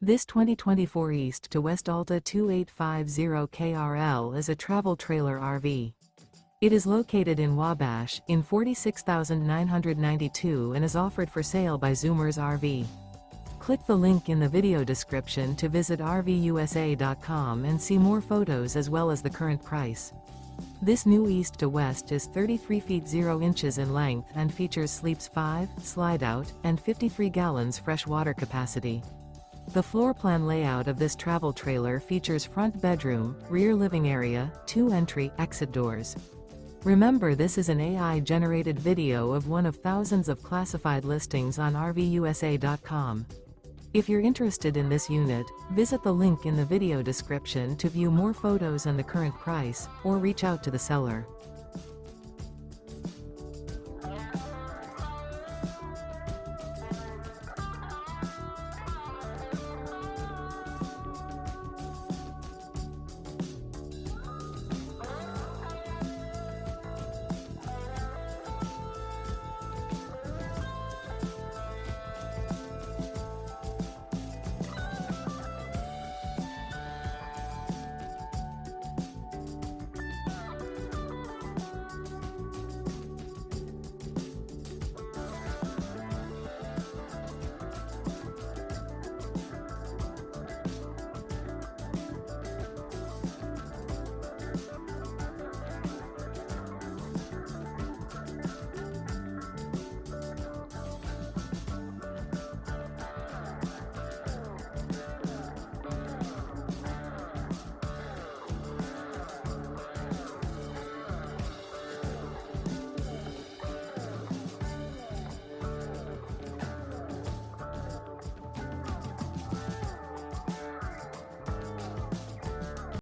This 2024 East to West Alta 2850 KRL is a travel trailer RV. It is located in Wabash, in 46,992 and is offered for sale by Zoomers RV. Click the link in the video description to visit RVUSA.com and see more photos as well as the current price. This new East to West is 33 feet 0 inches in length and features sleeps 5, slide-out, and 53 gallons fresh water capacity. The floor plan layout of this travel trailer features front bedroom, rear living area, 2 entry/exit doors. Remember, this is an AI-generated video of one of thousands of classified listings on RVUSA.com. If you're interested in this unit, visit the link in the video description to view more photos and the current price, or reach out to the seller.